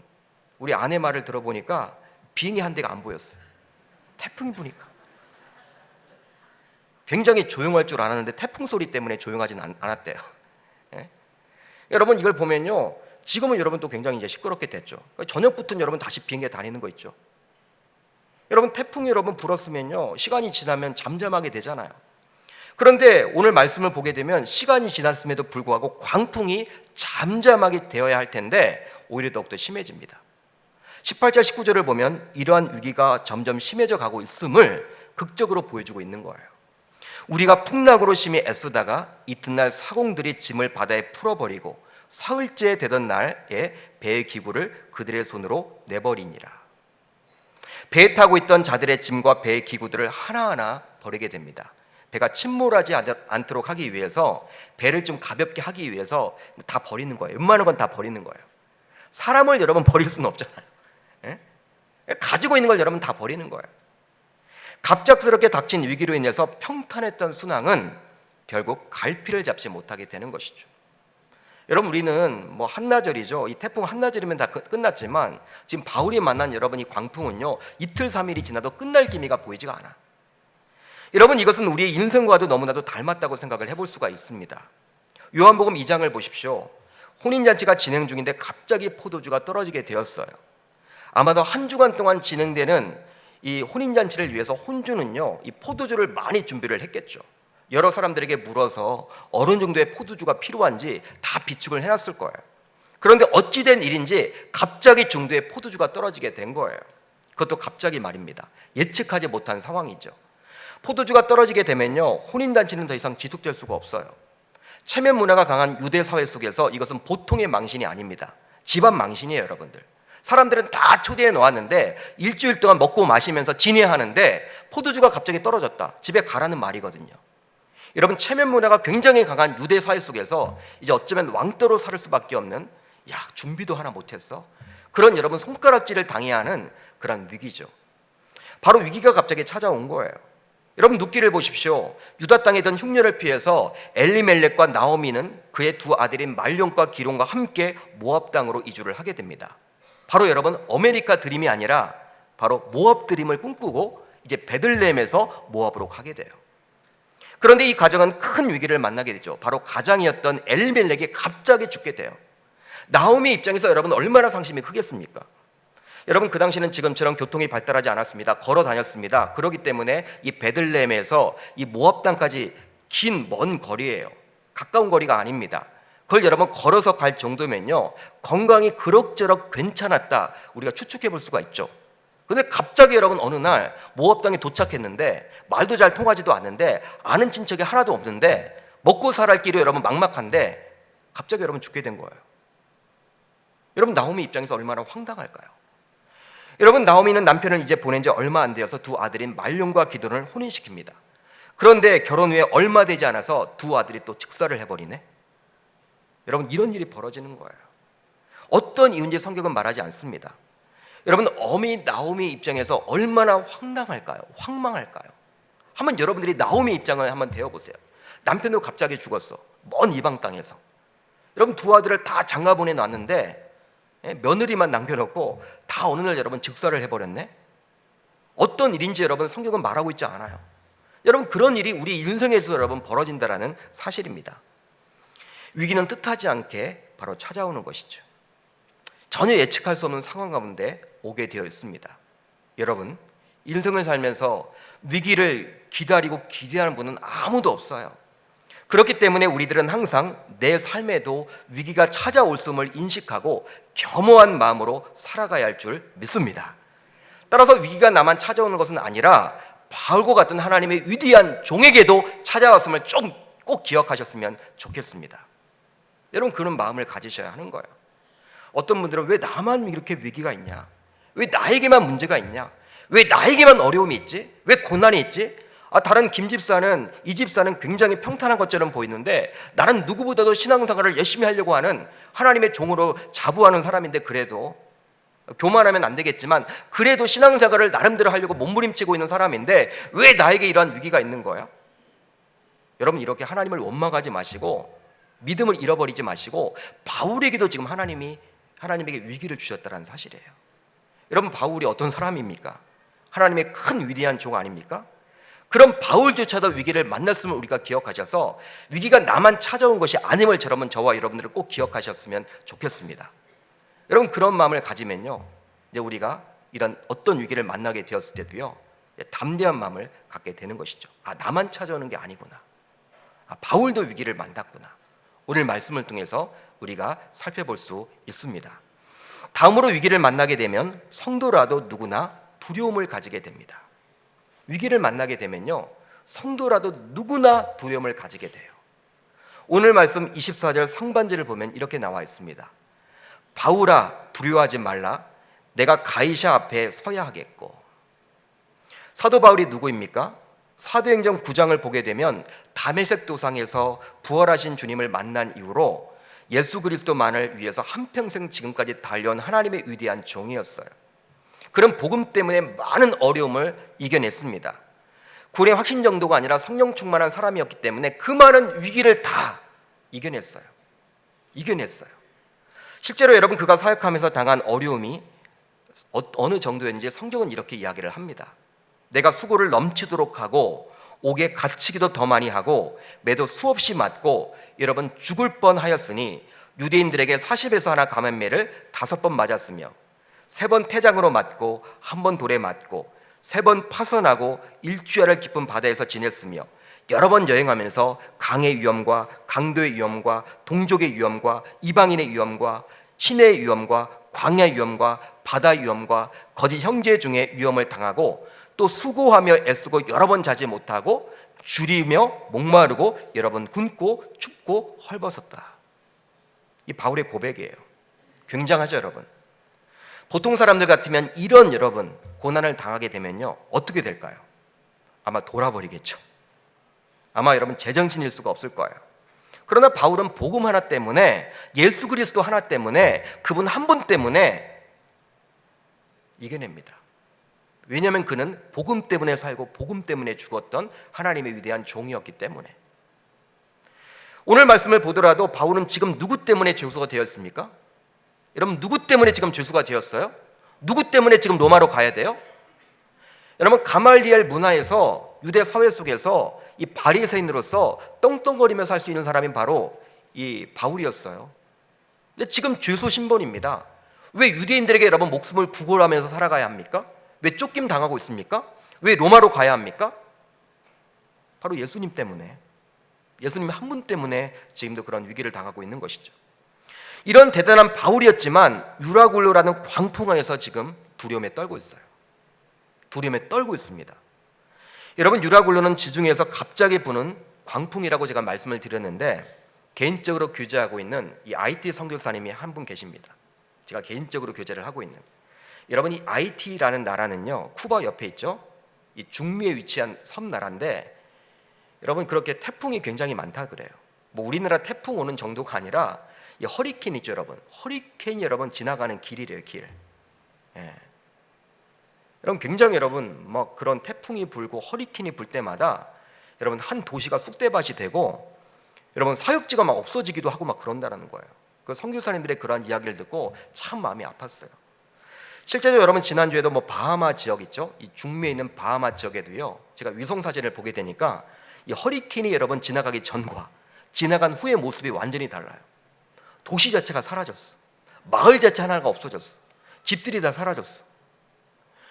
우리 아내 말을 들어보니까 비행기 한 대가 안 보였어요. 태풍이 부니까. 굉장히 조용할 줄 알았는데 태풍 소리 때문에 조용하진 않았대요. 예? 여러분 이걸 보면요, 지금은 여러분 또 굉장히 이제 시끄럽게 됐죠. 저녁부터는 여러분 다시 비행기에 다니는 거 있죠. 여러분 태풍이 여러분 불었으면요, 시간이 지나면 잠잠하게 되잖아요. 그런데 오늘 말씀을 보게 되면 시간이 지났음에도 불구하고 광풍이 잠잠하게 되어야 할 텐데 오히려 더욱더 심해집니다. 18절 19절을 보면 이러한 위기가 점점 심해져 가고 있음을 극적으로 보여주고 있는 거예요. 우리가 풍랑으로 심히 애쓰다가 이튿날 사공들이 짐을 바다에 풀어버리고 사흘째 되던 날에 배의 기구를 그들의 손으로 내버리니라. 배에 타고 있던 자들의 짐과 배의 기구들을 하나하나 버리게 됩니다. 배가 침몰하지 않도록 하기 위해서, 배를 좀 가볍게 하기 위해서 다 버리는 거예요. 웬만한 건 다 버리는 거예요. 사람을 여러분 버릴 수는 없잖아요. 예? 가지고 있는 걸 여러분 다 버리는 거예요. 갑작스럽게 닥친 위기로 인해서 평탄했던 순항은 결국 갈피를 잡지 못하게 되는 것이죠. 여러분, 우리는 뭐 한나절이죠. 이 태풍 한나절이면 다 끝났지만 지금 바울이 만난 여러분 이 광풍은요, 이틀 3일이 지나도 끝날 기미가 보이지가 않아. 여러분, 이것은 우리의 인생과도 너무나도 닮았다고 생각을 해볼 수가 있습니다. 요한복음 2장을 보십시오. 혼인잔치가 진행 중인데 갑자기 포도주가 떨어지게 되었어요. 아마도 한 주간 동안 진행되는 이 혼인잔치를 위해서 혼주는요, 이 포도주를 많이 준비를 했겠죠. 여러 사람들에게 물어서 어느 정도의 포도주가 필요한지 다 비축을 해놨을 거예요. 그런데 어찌된 일인지 갑자기 중도에 포도주가 떨어지게 된 거예요. 그것도 갑자기 말입니다. 예측하지 못한 상황이죠. 포도주가 떨어지게 되면요, 혼인잔치는 더 이상 지속될 수가 없어요. 체면 문화가 강한 유대 사회 속에서 이것은 보통의 망신이 아닙니다. 집안 망신이에요, 여러분들. 사람들은 다 초대해 놓았는데 일주일 동안 먹고 마시면서 지내하는데 포도주가 갑자기 떨어졌다. 집에 가라는 말이거든요. 여러분, 체면 문화가 굉장히 강한 유대 사회 속에서 이제 어쩌면 왕따로 살 수밖에 없는, 야, 준비도 하나 못했어? 그런 여러분 손가락질을 당해야 하는 그런 위기죠. 바로 위기가 갑자기 찾아온 거예요. 여러분, 룻기를 보십시오. 유다 땅에 있던 흉년을 피해서 엘리멜렉과 나오미는 그의 두 아들인 말론과 기론과 함께 모압 땅으로 이주를 하게 됩니다. 바로 여러분, 아메리카 드림이 아니라 바로 모압 드림을 꿈꾸고 이제 베들레헴에서 모압으로 가게 돼요. 그런데 이 가정은 큰 위기를 만나게 되죠. 바로 가장이었던 엘리멜렉이 갑자기 죽게 돼요. 나오미 입장에서 여러분 얼마나 상심이 크겠습니까? 여러분, 그 당시는 지금처럼 교통이 발달하지 않았습니다. 걸어 다녔습니다. 그렇기 때문에 이 베들레헴에서 이 모압 땅까지 긴 먼 거리예요. 가까운 거리가 아닙니다. 그걸 여러분 걸어서 갈 정도면요, 건강이 그럭저럭 괜찮았다 우리가 추측해 볼 수가 있죠. 그런데 갑자기 여러분 어느 날 모압 땅에 도착했는데 말도 잘 통하지도 않는데 아는 친척이 하나도 없는데 먹고 살할 길이 여러분 막막한데 갑자기 여러분 죽게 된 거예요. 여러분, 나오미 입장에서 얼마나 황당할까요? 여러분, 나오미는 남편을 이제 보낸 지 얼마 안 되어서 두 아들인 말론과 기돈을 혼인시킵니다. 그런데 결혼 후에 얼마 되지 않아서 두 아들이 또 즉사를 해버리네. 여러분, 이런 일이 벌어지는 거예요. 어떤 이유인지 성경은 말하지 않습니다. 여러분, 어미 나오미 입장에서 얼마나 황당할까요? 황망할까요? 한번 여러분들이 나오미 입장을 한번 대어보세요. 남편도 갑자기 죽었어. 먼 이방 땅에서. 여러분, 두 아들을 다 장가 보내놨는데 며느리만 남겨놓고 다 어느 날 여러분 즉사를 해버렸네. 어떤 일인지 여러분 성경은 말하고 있지 않아요. 여러분, 그런 일이 우리 인생에서 여러분 벌어진다라는 사실입니다. 위기는 뜻하지 않게 바로 찾아오는 것이죠. 전혀 예측할 수 없는 상황 가운데 오게 되어 있습니다. 여러분, 인생을 살면서 위기를 기다리고 기대하는 분은 아무도 없어요. 그렇기 때문에 우리들은 항상 내 삶에도 위기가 찾아올 을 인식하고 겸허한 마음으로 살아가야 할 줄 믿습니다. 따라서 위기가 나만 찾아오는 것은 아니라 바울과 같은 하나님의 위대한 종에게도 찾아왔음을 좀 꼭 기억하셨으면 좋겠습니다. 여러분, 그런 마음을 가지셔야 하는 거예요. 어떤 분들은 왜 나만 이렇게 위기가 있냐? 왜 나에게만 문제가 있냐? 왜 나에게만 어려움이 있지? 왜 고난이 있지? 다른 김 집사는, 이 집사는 굉장히 평탄한 것처럼 보이는데 나는 누구보다도 신앙생활을 열심히 하려고 하는 하나님의 종으로 자부하는 사람인데, 그래도 교만하면 안 되겠지만 그래도 신앙생활을 나름대로 하려고 몸부림치고 있는 사람인데 왜 나에게 이러한 위기가 있는 거야? 여러분, 이렇게 하나님을 원망하지 마시고 믿음을 잃어버리지 마시고 바울에게도 지금 하나님에게 위기를 주셨다는 사실이에요. 여러분, 바울이 어떤 사람입니까? 하나님의 큰 위대한 종 아닙니까? 그럼 바울조차도 위기를 만났음을 우리가 기억하셔서 위기가 나만 찾아온 것이 아님을 저와 여러분들을 꼭 기억하셨으면 좋겠습니다. 여러분, 그런 마음을 가지면요, 이제 우리가 이런 어떤 위기를 만나게 되었을 때도요, 담대한 마음을 갖게 되는 것이죠. 나만 찾아오는 게 아니구나. 바울도 위기를 만났구나. 오늘 말씀을 통해서 우리가 살펴볼 수 있습니다. 다음으로 위기를 만나게 되면 성도라도 누구나 두려움을 가지게 됩니다. 위기를 만나게 되면요, 성도라도 누구나 두려움을 가지게 돼요. 오늘 말씀 24절 상반절을 보면 이렇게 나와 있습니다. 바울아, 두려워하지 말라. 내가 가이사 앞에 서야 하겠고. 사도 바울이 누구입니까? 사도행전 9장을 보게 되면 다메섹 도상에서 부활하신 주님을 만난 이후로 예수 그리스도만을 위해서 한평생 지금까지 달려온 하나님의 위대한 종이었어요. 그런 복음 때문에 많은 어려움을 이겨냈습니다. 구원의 확신 정도가 아니라 성령 충만한 사람이었기 때문에 그 많은 위기를 다 이겨냈어요. 이겨냈어요. 실제로 여러분 그가 사역하면서 당한 어려움이 어느 정도였는지 성경은 이렇게 이야기를 합니다. 내가 수고를 넘치도록 하고 옥에 갇히기도 더 많이 하고 매도 수없이 맞고 여러분 죽을 뻔하였으니 유대인들에게 40에서 하나 감염매를 5번 맞았으며 3번 태장으로 맞고 1번 돌에 맞고 3번 파선하고 일주일을 깊은 바다에서 지냈으며 여러 번 여행하면서 강의 위험과 강도의 위험과 동족의 위험과 이방인의 위험과 시내의 위험과 광야 위험과 바다 위험과 거짓 형제 중에 위험을 당하고 또 수고하며 애쓰고 여러 번 자지 못하고 줄이며 목마르고 여러 번 굶고 춥고 헐벗었다. 이 바울의 고백이에요. 굉장하죠, 여러분? 보통 사람들 같으면 이런 여러분 고난을 당하게 되면요 어떻게 될까요? 아마 돌아버리겠죠. 아마 여러분 제정신일 수가 없을 거예요. 그러나 바울은 복음 하나 때문에, 예수 그리스도 하나 때문에, 그분 한 분 때문에 이겨냅니다. 왜냐하면 그는 복음 때문에 살고 복음 때문에 죽었던 하나님의 위대한 종이었기 때문에. 오늘 말씀을 보더라도 바울은 지금 누구 때문에 죄수가 되었습니까? 여러분 누구 때문에 지금 죄수가 되었어요? 누구 때문에 지금 로마로 가야 돼요? 여러분 가말리엘 문화에서, 유대 사회 속에서 이 바리새인으로서 떵떵거리면서 살 수 있는 사람이 바로 이 바울이었어요. 근데 지금 죄수 신분입니다. 왜 유대인들에게 여러분 목숨을 구걸하면서 살아가야 합니까? 왜 쫓김 당하고 있습니까? 왜 로마로 가야 합니까? 바로 예수님 때문에, 예수님 한 분 때문에 지금도 그런 위기를 당하고 있는 것이죠. 이런 대단한 바울이었지만 유라굴로라는 광풍하에서 지금 두려움에 떨고 있어요. 두려움에 떨고 있습니다. 여러분 유라굴로는 지중해에서 갑자기 부는 광풍이라고 제가 말씀을 드렸는데, 개인적으로 교제하고 있는 이 IT 선교사님이 한 분 계십니다. 제가 개인적으로 교제를 하고 있는, 여러분 이 IT라는 나라는요 쿠바 옆에 있죠. 이 중미에 위치한 섬나라인데 여러분 그렇게 태풍이 굉장히 많다 그래요. 뭐 우리나라 태풍 오는 정도가 아니라 이 허리케인 있죠, 여러분. 허리케인이 여러분 지나가는 길이래요, 길. 예. 여러분 굉장히 여러분 막 그런 태풍이 불고 허리케인이 불 때마다 여러분 한 도시가 쑥대밭이 되고 여러분 사육지가 막 없어지기도 하고 막 그런다는 거예요. 그 선교사님들의 그러한 이야기를 듣고 참 마음이 아팠어요. 실제로 여러분 지난주에도 뭐 바하마 지역 있죠? 이 중미에 있는 바하마 지역에도요 제가 위성 사진을 보게 되니까 이 허리케인이 여러분 지나가기 전과 지나간 후의 모습이 완전히 달라요. 도시 자체가 사라졌어. 마을 자체 하나가 없어졌어. 집들이 다 사라졌어.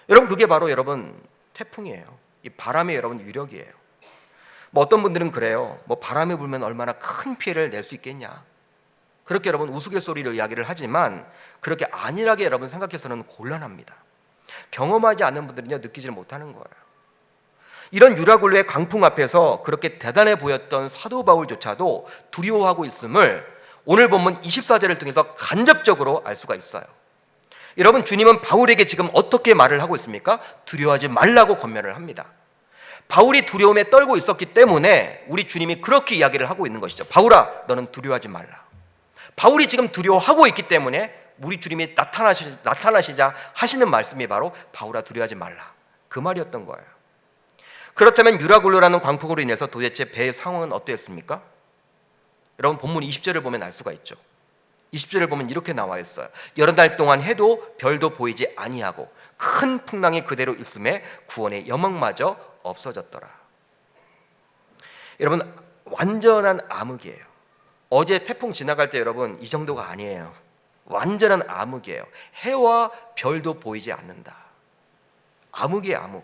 여러분 그게 바로 여러분 태풍이에요. 이 바람의 여러분 위력이에요. 뭐 어떤 분들은 그래요. 뭐 바람이 불면 얼마나 큰 피해를 낼 수 있겠냐. 그렇게 여러분 우스갯소리로 이야기를 하지만 그렇게 안일하게 여러분 생각해서는 곤란합니다. 경험하지 않는 분들은요 느끼질 못하는 거예요. 이런 유라굴로의 광풍 앞에서 그렇게 대단해 보였던 사도 바울조차도 두려워하고 있음을 오늘 본문 24절을 통해서 간접적으로 알 수가 있어요. 여러분 주님은 바울에게 지금 어떻게 말을 하고 있습니까? 두려워하지 말라고 권면을 합니다. 바울이 두려움에 떨고 있었기 때문에 우리 주님이 그렇게 이야기를 하고 있는 것이죠. 바울아 너는 두려워하지 말라. 바울이 지금 두려워하고 있기 때문에 우리 주님이 나타나시자 하시는 말씀이 바로 바울아 두려워하지 말라, 그 말이었던 거예요. 그렇다면 유라굴로라는 광풍으로 인해서 도대체 배의 상황은 어땠습니까? 여러분 본문 20절을 보면 알 수가 있죠. 20절을 보면 이렇게 나와 있어요. 여러 달 동안 해도 별도 보이지 아니하고 큰 풍랑이 그대로 있음에 구원의 여망마저 없어졌더라. 여러분 완전한 암흑이에요. 어제 태풍 지나갈 때 여러분 이 정도가 아니에요. 완전한 암흑이에요. 해와 별도 보이지 않는다. 암흑이에요, 암흑.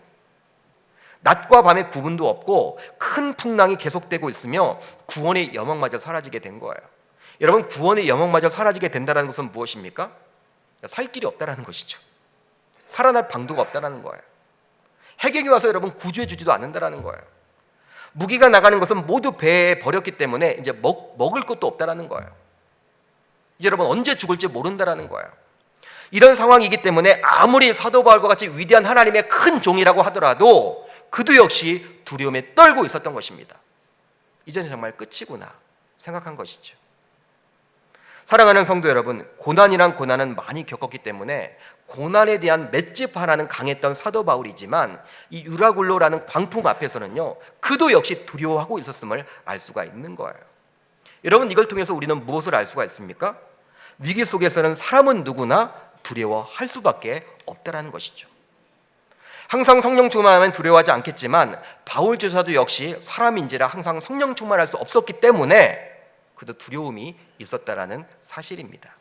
낮과 밤의 구분도 없고 큰 풍랑이 계속되고 있으며 구원의 여망마저 사라지게 된 거예요. 여러분 구원의 여망마저 사라지게 된다는 것은 무엇입니까? 살 길이 없다라는 것이죠. 살아날 방도가 없다라는 거예요. 해경이 와서 여러분 구조해 주지도 않는다라는 거예요. 무기가 나가는 것은 모두 배에 버렸기 때문에 이제 먹을 것도 없다라는 거예요. 이제 여러분 언제 죽을지 모른다라는 거예요. 이런 상황이기 때문에 아무리 사도 바울과 같이 위대한 하나님의 큰 종이라고 하더라도 그도 역시 두려움에 떨고 있었던 것입니다. 이제는 정말 끝이구나 생각한 것이죠. 사랑하는 성도 여러분, 고난이란 고난은 많이 겪었기 때문에 고난에 대한 맷집 하나는 강했던 사도 바울이지만 이 유라굴로라는 광풍 앞에서는요 그도 역시 두려워하고 있었음을 알 수가 있는 거예요. 여러분, 이걸 통해서 우리는 무엇을 알 수가 있습니까? 위기 속에서는 사람은 누구나 두려워할 수밖에 없다라는 것이죠. 항상 성령 충만하면 두려워하지 않겠지만 바울조차도 역시 사람인지라 항상 성령 충만할 수 없었기 때문에 그도 두려움이 있었다라는 사실입니다.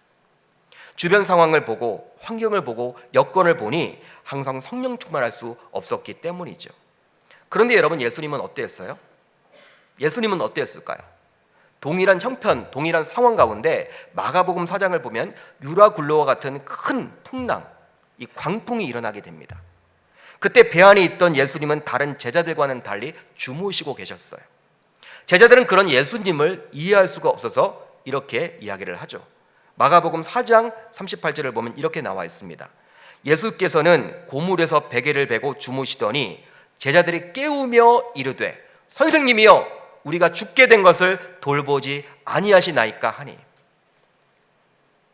주변 상황을 보고 환경을 보고 여건을 보니 항상 성령 충만할 수 없었기 때문이죠. 그런데 여러분, 예수님은 어땠어요? 예수님은 어땠을까요? 동일한 형편, 동일한 상황 가운데 마가복음 4장을 보면 유라굴로와 같은 큰 풍랑, 이 광풍이 일어나게 됩니다. 그때 배 안에 있던 예수님은 다른 제자들과는 달리 주무시고 계셨어요. 제자들은 그런 예수님을 이해할 수가 없어서 이렇게 이야기를 하죠. 마가복음 4장 38절을 보면 이렇게 나와 있습니다. 예수께서는 고물에서 베개를 베고 주무시더니 제자들이 깨우며 이르되 선생님이여 우리가 죽게 된 것을 돌보지 아니하시나이까 하니.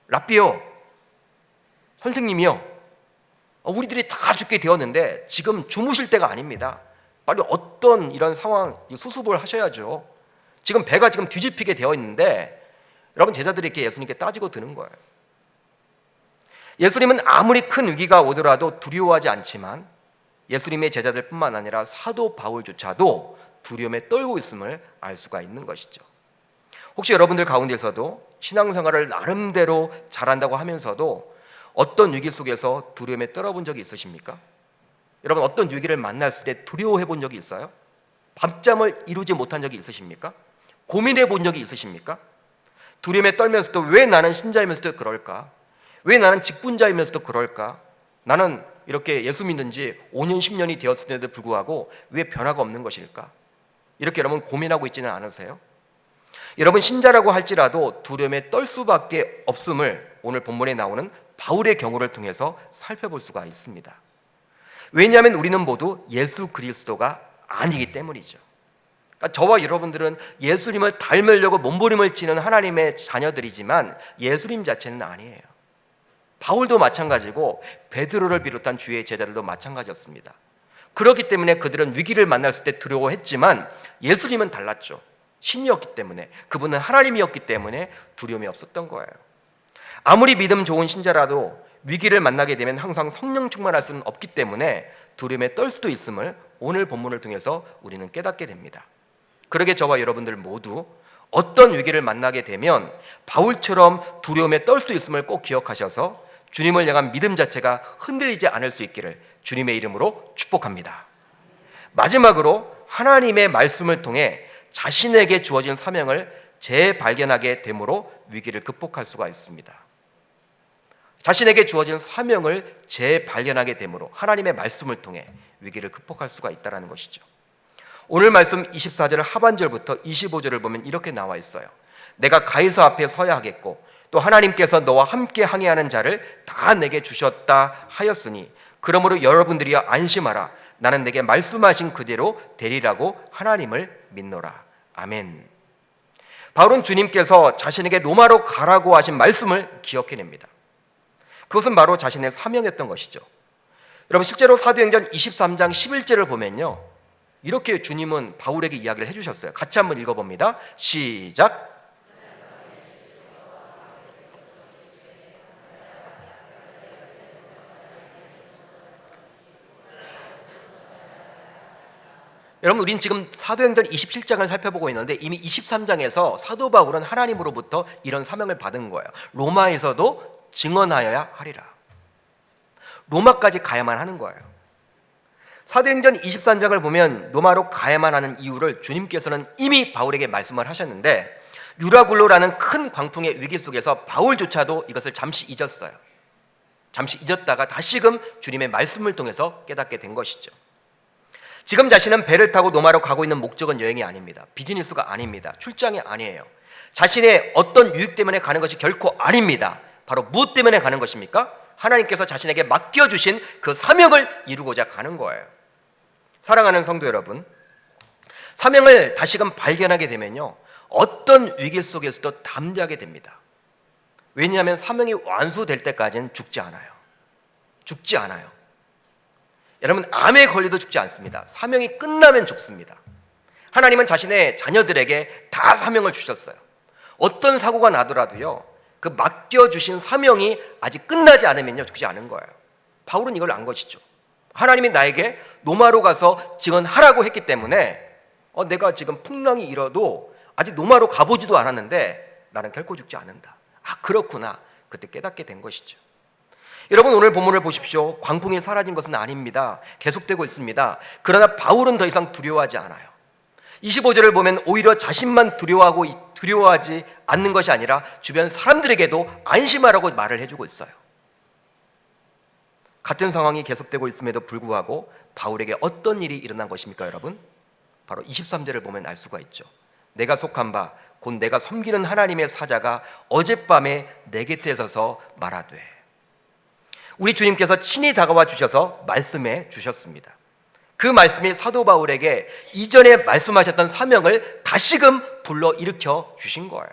랍비요, 선생님이요, 우리들이 다 죽게 되었는데 지금 주무실 때가 아닙니다. 빨리 어떤 이런 상황 수습을 하셔야죠. 지금 배가 지금 뒤집히게 되어 있는데, 여러분, 제자들이 이렇게 예수님께 따지고 드는 거예요. 예수님은 아무리 큰 위기가 오더라도 두려워하지 않지만 예수님의 제자들뿐만 아니라 사도 바울조차도 두려움에 떨고 있음을 알 수가 있는 것이죠. 혹시 여러분들 가운데서도 신앙생활을 나름대로 잘한다고 하면서도 어떤 위기 속에서 두려움에 떨어본 적이 있으십니까? 여러분, 어떤 위기를 만났을 때 두려워해 본 적이 있어요? 밤잠을 이루지 못한 적이 있으십니까? 고민해 본 적이 있으십니까? 두려움에 떨면서도 왜 나는 신자이면서도 그럴까? 왜 나는 직분자이면서도 그럴까? 나는 이렇게 예수 믿는 지 5년 10년이 되었음에도 불구하고 왜 변화가 없는 것일까? 이렇게 여러분 고민하고 있지는 않으세요? 여러분, 신자라고 할지라도 두려움에 떨 수밖에 없음을 오늘 본문에 나오는 바울의 경우를 통해서 살펴볼 수가 있습니다. 왜냐하면 우리는 모두 예수 그리스도가 아니기 때문이죠. 그러니까 저와 여러분들은 예수님을 닮으려고 몸부림을 치는 하나님의 자녀들이지만 예수님 자체는 아니에요. 바울도 마찬가지고 베드로를 비롯한 주의 제자들도 마찬가지였습니다. 그렇기 때문에 그들은 위기를 만났을 때 두려워했지만 예수님은 달랐죠. 신이었기 때문에, 그분은 하나님이었기 때문에 두려움이 없었던 거예요. 아무리 믿음 좋은 신자라도 위기를 만나게 되면 항상 성령 충만할 수는 없기 때문에 두려움에 떨 수도 있음을 오늘 본문을 통해서 우리는 깨닫게 됩니다. 그러게 저와 여러분들 모두 어떤 위기를 만나게 되면 바울처럼 두려움에 떨 수 있음을 꼭 기억하셔서 주님을 향한 믿음 자체가 흔들리지 않을 수 있기를 주님의 이름으로 축복합니다. 마지막으로 하나님의 말씀을 통해 자신에게 주어진 사명을 재발견하게 됨으로 위기를 극복할 수가 있습니다. 자신에게 주어진 사명을 재발견하게 됨으로 하나님의 말씀을 통해 위기를 극복할 수가 있다는 것이죠. 오늘 말씀 24절 하반절부터 25절을 보면 이렇게 나와 있어요. 내가 가이사 앞에 서야 하겠고 또 하나님께서 너와 함께 항해하는 자를 다 내게 주셨다 하였으니 그러므로 여러분들이 안심하라. 나는 내게 말씀하신 그대로 되리라고 하나님을 믿노라. 아멘. 바울은 주님께서 자신에게 로마로 가라고 하신 말씀을 기억해냅니다. 그것은 바로 자신의 사명이었던 것이죠. 여러분, 실제로 사도행전 23장 11절을 보면요, 이렇게 주님은 바울에게 이야기를 해주셨어요. 같이 한번 읽어봅니다. 시작. 여러분, 우린 지금 사도행전 27장을 살펴보고 있는데 이미 23장에서 사도 바울은 하나님으로부터 이런 사명을 받은 거예요. 로마에서도 증언하여야 하리라. 로마까지 가야만 하는 거예요. 사도행전 23장을 보면 로마로 가야만 하는 이유를 주님께서는 이미 바울에게 말씀을 하셨는데 유라굴로라는 큰 광풍의 위기 속에서 바울조차도 이것을 잠시 잊었어요. 잠시 잊었다가 다시금 주님의 말씀을 통해서 깨닫게 된 것이죠. 지금 자신은 배를 타고 로마로 가고 있는 목적은 여행이 아닙니다. 비즈니스가 아닙니다. 출장이 아니에요. 자신의 어떤 유익 때문에 가는 것이 결코 아닙니다. 바로 무엇 때문에 가는 것입니까? 하나님께서 자신에게 맡겨주신 그 사명을 이루고자 가는 거예요. 사랑하는 성도 여러분, 사명을 다시금 발견하게 되면요, 어떤 위기 속에서도 담대하게 됩니다. 왜냐하면 사명이 완수될 때까지는 죽지 않아요. 죽지 않아요. 여러분, 암에 걸려도 죽지 않습니다. 사명이 끝나면 죽습니다. 하나님은 자신의 자녀들에게 다 사명을 주셨어요. 어떤 사고가 나더라도요, 그 맡겨주신 사명이 아직 끝나지 않으면요, 죽지 않은 거예요. 바울은 이걸 안 것이죠. 하나님이 나에게 노마로 가서 증언하라고 했기 때문에 내가 지금 풍랑이 일어도 아직 노마로 가보지도 않았는데 나는 결코 죽지 않는다. 아, 그렇구나. 그때 깨닫게 된 것이죠. 여러분, 오늘 본문을 보십시오. 광풍이 사라진 것은 아닙니다. 계속되고 있습니다. 그러나 바울은 더 이상 두려워하지 않아요. 25절을 보면 오히려 자신만 두려워하지 않는 것이 아니라 주변 사람들에게도 안심하라고 말을 해주고 있어요. 같은 상황이 계속되고 있음에도 불구하고 바울에게 어떤 일이 일어난 것입니까, 여러분? 바로 23절을 보면 알 수가 있죠. 내가 속한 바 곧 내가 섬기는 하나님의 사자가 어젯밤에 내 곁에 서서 말하되, 우리 주님께서 친히 다가와 주셔서 말씀해 주셨습니다. 그 말씀이 사도 바울에게 이전에 말씀하셨던 사명을 다시금 불러일으켜 주신 거예요.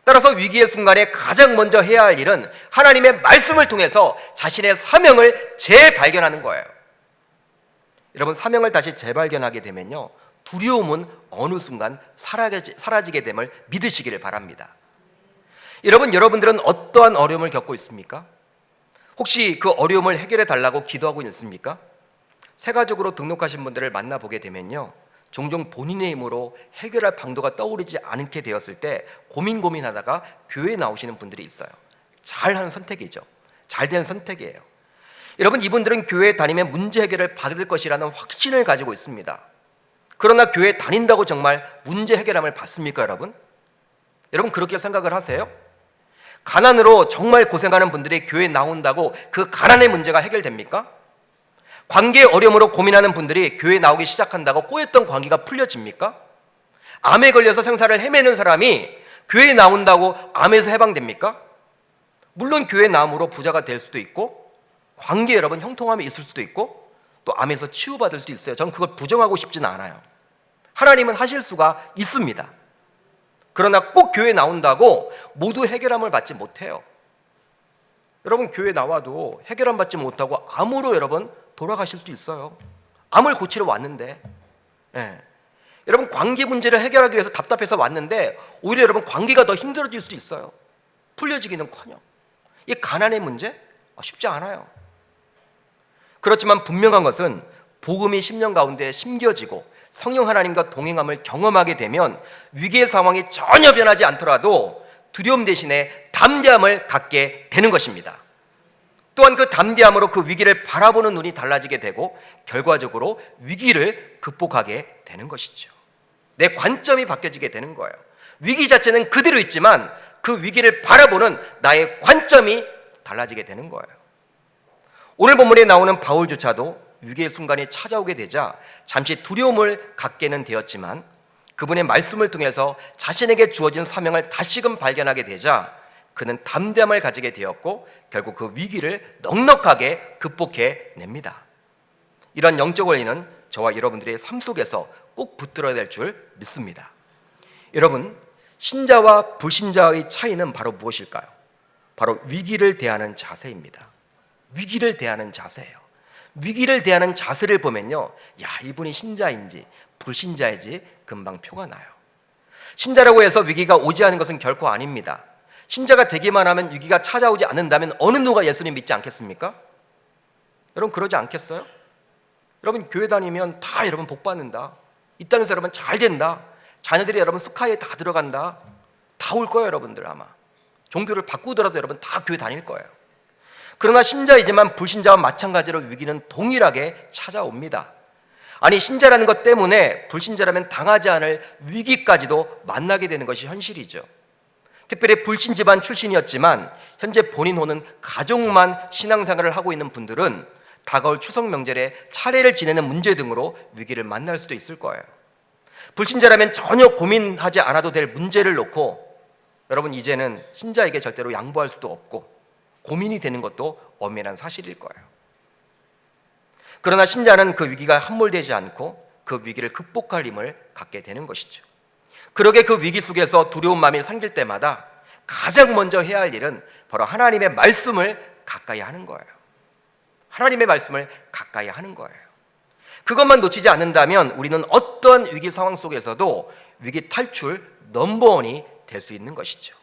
따라서 위기의 순간에 가장 먼저 해야 할 일은 하나님의 말씀을 통해서 자신의 사명을 재발견하는 거예요. 여러분, 사명을 다시 재발견하게 되면요, 두려움은 어느 순간 사라지게 됨을 믿으시기를 바랍니다. 여러분들은 어떠한 어려움을 겪고 있습니까? 혹시 그 어려움을 해결해 달라고 기도하고 있습니까? 세가족으로 등록하신 분들을 만나보게 되면요, 종종 본인의 힘으로 해결할 방도가 떠오르지 않게 되었을 때 고민하다가 교회에 나오시는 분들이 있어요. 잘하는 선택이죠. 잘된 선택이에요. 여러분, 이분들은 교회에 다니면 문제 해결을 받을 것이라는 확신을 가지고 있습니다. 그러나 교회에 다닌다고 정말 문제 해결함을 받습니까, 여러분? 여러분, 그렇게 생각을 하세요? 가난으로 정말 고생하는 분들이 교회에 나온다고 그 가난의 문제가 해결됩니까? 관계의 어려움으로 고민하는 분들이 교회에 나오기 시작한다고 꼬였던 관계가 풀려집니까? 암에 걸려서 생사를 헤매는 사람이 교회에 나온다고 암에서 해방됩니까? 물론 교회에 나옴으로 부자가 될 수도 있고, 관계 여러분 형통함이 있을 수도 있고, 또 암에서 치유받을 수도 있어요. 저는 그걸 부정하고 싶지는 않아요. 하나님은 하실 수가 있습니다. 그러나 꼭 교회에 나온다고 모두 해결함을 받지 못해요. 여러분, 교회 나와도 해결함 받지 못하고 암으로 여러분 돌아가실 수도 있어요. 암을 고치러 왔는데, 여러분, 관계 문제를 해결하기 위해서 답답해서 왔는데 오히려 여러분 관계가 더 힘들어질 수도 있어요. 풀려지기는커녕. 이 가난의 문제 쉽지 않아요. 그렇지만 분명한 것은 복음이 10년 가운데 심겨지고 성령 하나님과 동행함을 경험하게 되면 위기의 상황이 전혀 변하지 않더라도 두려움 대신에 담대함을 갖게 되는 것입니다. 또한 그 담대함으로 그 위기를 바라보는 눈이 달라지게 되고 결과적으로 위기를 극복하게 되는 것이죠. 내 관점이 바뀌어지게 되는 거예요. 위기 자체는 그대로 있지만 그 위기를 바라보는 나의 관점이 달라지게 되는 거예요. 오늘 본문에 나오는 바울조차도 위기의 순간이 찾아오게 되자 잠시 두려움을 갖게는 되었지만 그분의 말씀을 통해서 자신에게 주어진 사명을 다시금 발견하게 되자 그는 담대함을 가지게 되었고 결국 그 위기를 넉넉하게 극복해 냅니다. 이런 영적 원리는 저와 여러분들의 삶 속에서 꼭 붙들어야 될 줄 믿습니다. 여러분, 신자와 불신자의 차이는 바로 무엇일까요? 바로 위기를 대하는 자세입니다. 위기를 대하는 자세예요. 위기를 대하는 자세를 보면요, 이분이 신자인지 불신자인지 금방 표가 나요. 신자라고 해서 위기가 오지 않은 것은 결코 아닙니다. 신자가 되기만 하면 위기가 찾아오지 않는다면 어느 누가 예수님 믿지 않겠습니까? 여러분, 그러지 않겠어요? 여러분, 교회 다니면 다 여러분 복 받는다. 이 땅에서 여러분 잘 된다. 자녀들이 여러분 스카이에 다 들어간다. 다 올 거예요, 여러분들 아마. 종교를 바꾸더라도 여러분 다 교회 다닐 거예요. 그러나 신자이지만 불신자와 마찬가지로 위기는 동일하게 찾아옵니다. 아니, 신자라는 것 때문에 불신자라면 당하지 않을 위기까지도 만나게 되는 것이 현실이죠. 특별히 불신 집안 출신이었지만 현재 본인 혹은 가족만 신앙생활을 하고 있는 분들은 다가올 추석 명절에 차례를 지내는 문제 등으로 위기를 만날 수도 있을 거예요. 불신자라면 전혀 고민하지 않아도 될 문제를 놓고 여러분 이제는 신자에게 절대로 양보할 수도 없고 고민이 되는 것도 엄연한 사실일 거예요. 그러나 신자는 그 위기가 함몰되지 않고 그 위기를 극복할 힘을 갖게 되는 것이죠. 그러게 그 위기 속에서 두려운 마음이 생길 때마다 가장 먼저 해야 할 일은 바로 하나님의 말씀을 가까이 하는 거예요. 하나님의 말씀을 가까이 하는 거예요. 그것만 놓치지 않는다면 우리는 어떠한 위기 상황 속에서도 위기 탈출 넘버원이 될 수 있는 것이죠.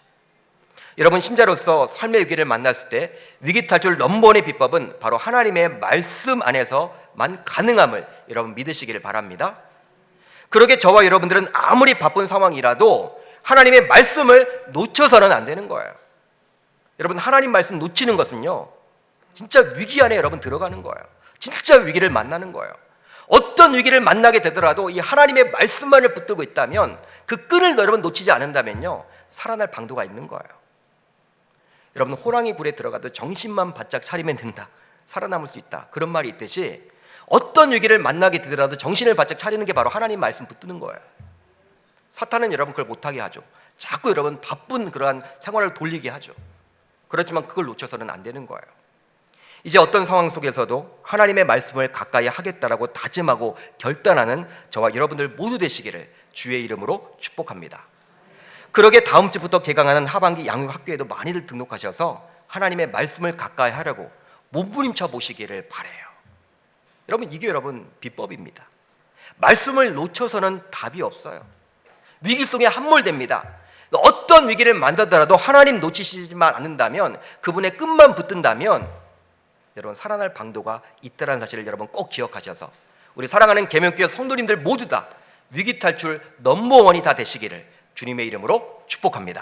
여러분, 신자로서 삶의 위기를 만났을 때 위기 탈출 넘버원의 비법은 바로 하나님의 말씀 안에서만 가능함을 여러분 믿으시기를 바랍니다. 그러게 저와 여러분들은 아무리 바쁜 상황이라도 하나님의 말씀을 놓쳐서는 안 되는 거예요. 여러분, 하나님 말씀 놓치는 것은요, 진짜 위기 안에 여러분 들어가는 거예요. 진짜 위기를 만나는 거예요. 어떤 위기를 만나게 되더라도 이 하나님의 말씀만을 붙들고 있다면, 그 끈을 여러분 놓치지 않는다면요, 살아날 방도가 있는 거예요. 여러분, 호랑이 굴에 들어가도 정신만 바짝 차리면 된다, 살아남을 수 있다, 그런 말이 있듯이 어떤 위기를 만나게 되더라도 정신을 바짝 차리는 게 바로 하나님 말씀 붙드는 거예요. 사탄은 여러분 그걸 못하게 하죠. 자꾸 여러분 바쁜 그러한 생활을 돌리게 하죠. 그렇지만 그걸 놓쳐서는 안 되는 거예요. 이제 어떤 상황 속에서도 하나님의 말씀을 가까이 하겠다라고 다짐하고 결단하는 저와 여러분들 모두 되시기를 주의 이름으로 축복합니다. 그러게 다음 주부터 개강하는 하반기 양육학교에도 많이들 등록하셔서 하나님의 말씀을 가까이 하려고 몸부림쳐 보시기를 바라요. 여러분, 이게 여러분 비법입니다. 말씀을 놓쳐서는 답이 없어요. 위기 속에 함몰됩니다. 어떤 위기를 만나더라도 하나님 놓치시지만 않는다면, 그분의 끝만 붙든다면 여러분 살아날 방도가 있다는 사실을 여러분 꼭 기억하셔서 우리 사랑하는 계명교회 성도님들 모두 다 위기 탈출 넘버원이 다 되시기를 주님의 이름으로 축복합니다.